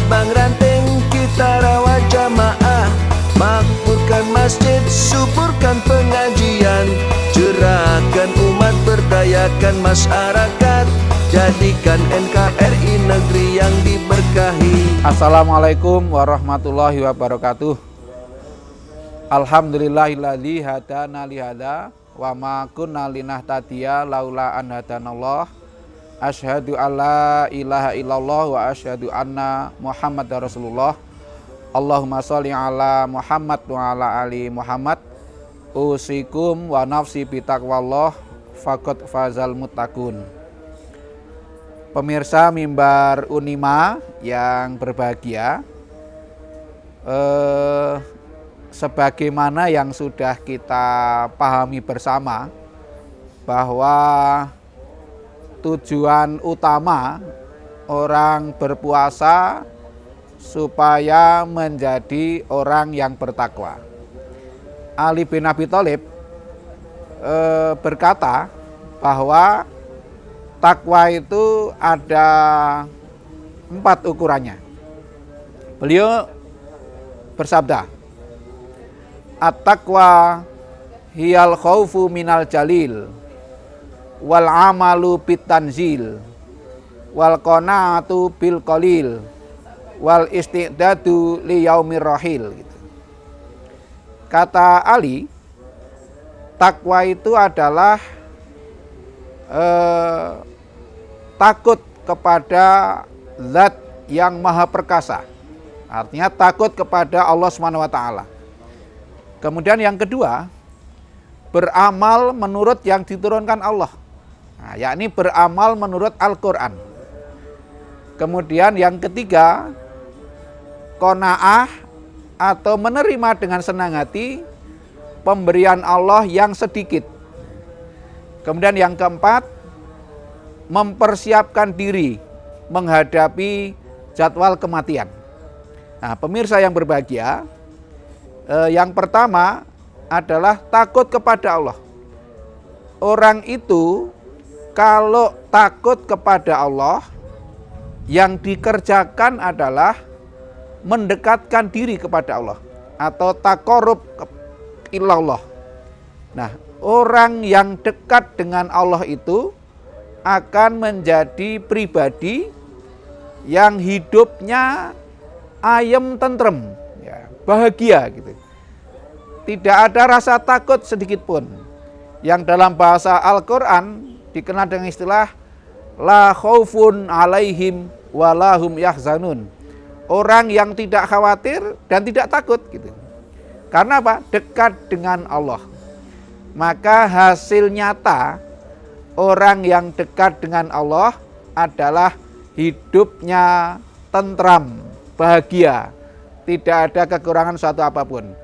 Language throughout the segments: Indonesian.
Bang ranting kita rawat jamaah, makmurkan masjid, suburkan pengajian, cerahkan umat, berdayakan masyarakat, jadikan NKRI negeri yang diberkahi. Assalamualaikum warahmatullahi wabarakatuh. Alhamdulillahilladzi hadana lihada wa ma kunna linahtadiya laula an hadanallah. Asyhadu alla ilaha illallah wa asyhadu anna Muhammadar Rasulullah. Allahumma sholli ala Muhammad wa ala ali Muhammad. Usikum wa nafsi bitaqwallah faqad fazal muttaqun. Pemirsa mimbar Unima yang berbahagia, sebagaimana yang sudah kita pahami bersama bahwa tujuan utama orang berpuasa supaya menjadi orang yang bertakwa. Ali bin Abi Thalib berkata bahwa takwa itu ada 4 ukurannya. Beliau bersabda, at-taqwa hiyal khaufu minal jalil wal amalu bit tanzil wal qanaatu bil qalil wal istidadu li yaumir rahil gitu. Kata Ali, takwa itu adalah takut kepada zat yang maha perkasa. Artinya takut kepada Allah Subhanahu wa taala. Kemudian yang kedua, beramal menurut yang diturunkan Allah. Nah, yakni beramal menurut Al-Qur'an. Kemudian yang ketiga, qanaah atau menerima dengan senang hati pemberian Allah yang sedikit. Kemudian yang keempat, mempersiapkan diri menghadapi jadwal kematian. Nah, pemirsa yang berbahagia, yang pertama adalah takut kepada Allah. Orang itu kalau takut kepada Allah, yang dikerjakan adalah mendekatkan diri kepada Allah atau taqarrub ilallah. Nah, orang yang dekat dengan Allah itu akan menjadi pribadi yang hidupnya ayem tentrem, ya, bahagia gitu. Tidak ada rasa takut sedikit pun. Yang dalam bahasa Al-Qur'an dikenal dengan istilah la khaufun alaihim wa lahum yahzanun. Orang yang tidak khawatir dan tidak takut gitu. Karena apa? Dekat dengan Allah. Maka hasil nyata orang yang dekat dengan Allah adalah hidupnya tentram, bahagia, tidak ada kekurangan suatu apapun.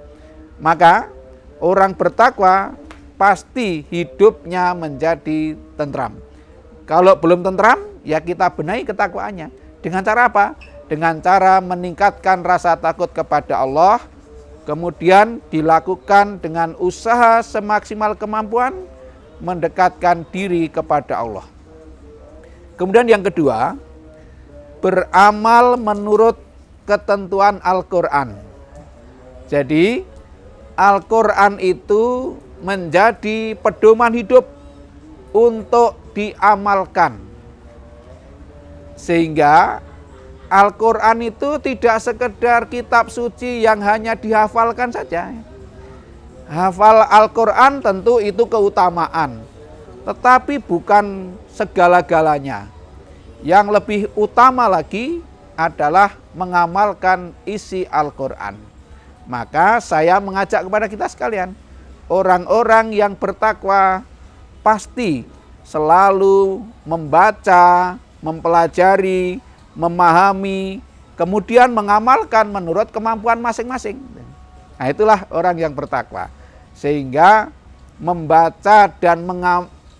Maka orang bertakwa pasti hidupnya menjadi tentram. Kalau belum tentram, ya kita benahi ketakwaannya. Dengan cara apa? Dengan cara meningkatkan rasa takut kepada Allah, kemudian dilakukan dengan usaha semaksimal kemampuan mendekatkan diri kepada Allah. Kemudian yang kedua, beramal menurut ketentuan Al-Qur'an. Jadi Al-Qur'an itu menjadi pedoman hidup untuk diamalkan. Sehingga Al-Qur'an itu tidak sekedar kitab suci yang hanya dihafalkan saja. Hafal Al-Qur'an tentu itu keutamaan, tetapi bukan segala-galanya. Yang lebih utama lagi adalah mengamalkan isi Al-Qur'an. Maka saya mengajak kepada kita sekalian, orang-orang yang bertakwa pasti selalu membaca, mempelajari, memahami, kemudian mengamalkan menurut kemampuan masing-masing. Nah, itulah orang yang bertakwa. Sehingga membaca dan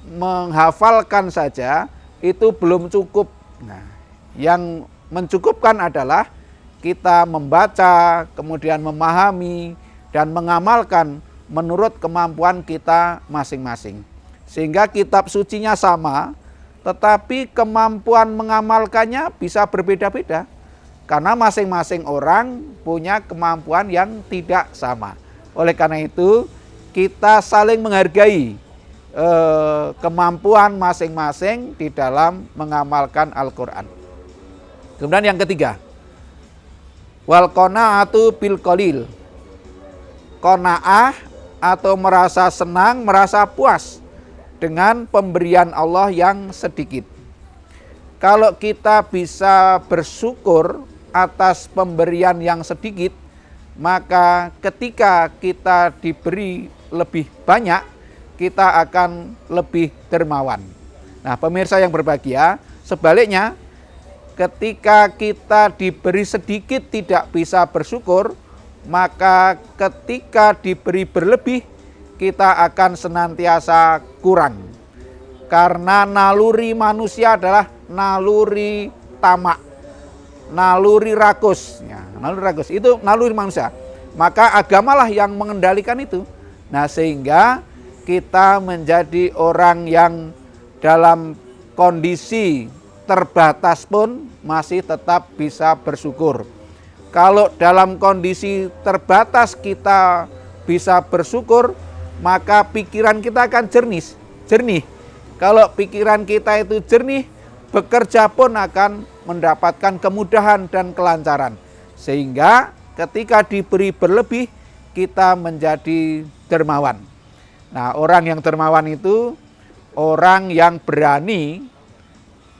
menghafalkan saja itu belum cukup. Nah, yang mencukupkan adalah kita membaca, kemudian memahami dan mengamalkan menurut kemampuan kita masing-masing. Sehingga kitab sucinya sama, tetapi kemampuan mengamalkannya bisa berbeda-beda. Karena masing-masing orang punya kemampuan yang tidak sama. Oleh karena itu, kita saling menghargai kemampuan masing-masing di dalam mengamalkan Al-Quran. Kemudian yang ketiga, wal qanaatu bil qalil. Qanaah atau merasa senang, merasa puas dengan pemberian Allah yang sedikit. Kalau kita bisa bersyukur atas pemberian yang sedikit, maka ketika kita diberi lebih banyak, kita akan lebih dermawan. Nah, pemirsa yang berbahagia, sebaliknya ketika kita diberi sedikit tidak bisa bersyukur, maka ketika diberi berlebih, kita akan senantiasa kurang. Karena naluri manusia adalah naluri tamak, naluri rakus. Ya, naluri rakus itu naluri manusia. Maka agamalah yang mengendalikan itu. Nah, sehingga kita menjadi orang yang dalam kondisi terbatas pun masih tetap bisa bersyukur. Kalau dalam kondisi terbatas kita bisa bersyukur, maka pikiran kita akan jernih. Kalau pikiran kita itu jernih, bekerja pun akan mendapatkan kemudahan dan kelancaran. Sehingga ketika diberi berlebih, kita menjadi dermawan. Nah, orang yang dermawan itu orang yang berani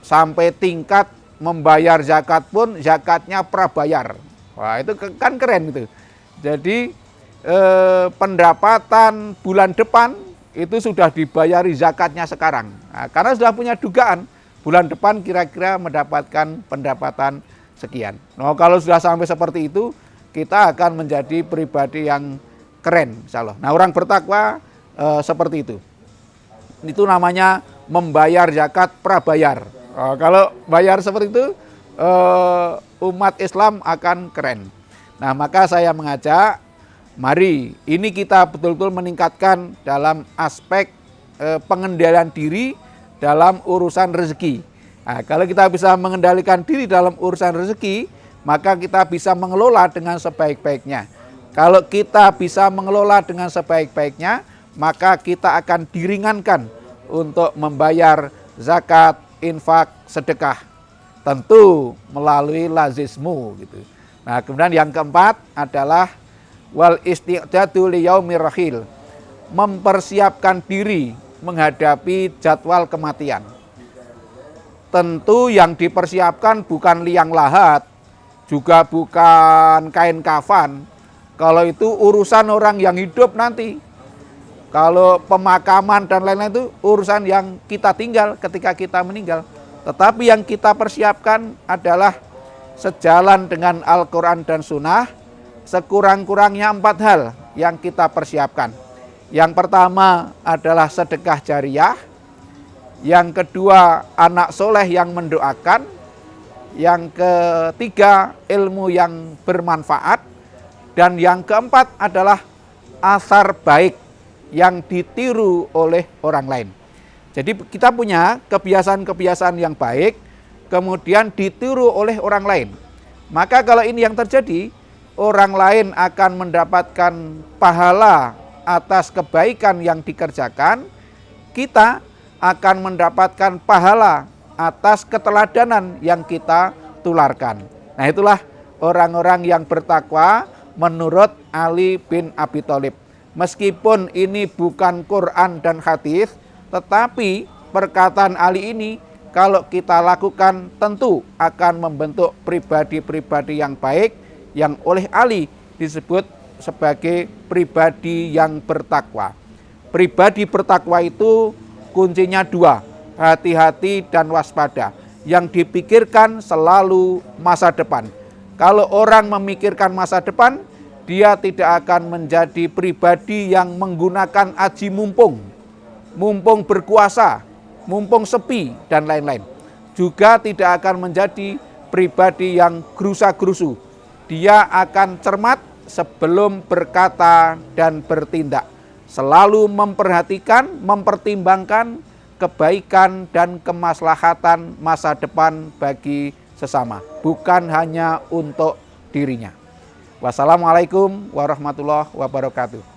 sampai tingkat membayar zakat pun zakatnya prabayar. Wah, itu kan keren itu. Jadi pendapatan bulan depan itu sudah dibayari zakatnya sekarang. Nah, karena sudah punya dugaan bulan depan kira-kira mendapatkan pendapatan sekian. Nah, kalau sudah sampai seperti itu, kita akan menjadi pribadi yang keren, insya Allah. Nah, orang bertakwa seperti itu. Itu namanya membayar zakat prabayar. Kalau bayar seperti itu, umat Islam akan keren. Nah, maka saya mengajak, mari ini kita betul-betul meningkatkan dalam aspek pengendalian diri dalam urusan rezeki. Nah, kalau kita bisa mengendalikan diri dalam urusan rezeki, maka kita bisa mengelola dengan sebaik-baiknya. Kalau kita bisa mengelola dengan sebaik-baiknya, maka kita akan diringankan untuk membayar zakat, infak, sedekah. Tentu melalui lazismu gitu. Nah, kemudian yang keempat adalah wal isti'dadu liyaumir rahil. Mempersiapkan diri menghadapi jadwal kematian. Tentu yang dipersiapkan bukan liang lahat, juga bukan kain kafan. Kalau itu urusan orang yang hidup nanti. Kalau pemakaman dan lain-lain itu urusan yang kita tinggal ketika kita meninggal. Tetapi yang kita persiapkan adalah sejalan dengan Al-Quran dan Sunnah, sekurang-kurangnya 4 hal yang kita persiapkan. Yang pertama adalah sedekah jariyah, yang kedua anak soleh yang mendoakan, yang ketiga ilmu yang bermanfaat, dan yang keempat adalah asar baik yang ditiru oleh orang lain. Jadi kita punya kebiasaan-kebiasaan yang baik, kemudian ditiru oleh orang lain. Maka kalau ini yang terjadi, orang lain akan mendapatkan pahala atas kebaikan yang dikerjakan, kita akan mendapatkan pahala atas keteladanan yang kita tularkan. Nah, itulah orang-orang yang bertakwa menurut Ali bin Abi Thalib. Meskipun ini bukan Quran dan hadis, tetapi perkataan Ali ini kalau kita lakukan tentu akan membentuk pribadi-pribadi yang baik, yang oleh Ali disebut sebagai pribadi yang bertakwa. Pribadi bertakwa itu kuncinya 2, hati-hati dan waspada. Yang dipikirkan selalu masa depan. Kalau orang memikirkan masa depan, dia tidak akan menjadi pribadi yang menggunakan aji mumpung berkuasa, mumpung sepi, dan lain-lain. Juga tidak akan menjadi pribadi yang gerusa-gerusu. Dia akan cermat sebelum berkata dan bertindak. Selalu memperhatikan, mempertimbangkan kebaikan dan kemaslahatan masa depan bagi sesama, bukan hanya untuk dirinya. Wassalamualaikum warahmatullahi wabarakatuh.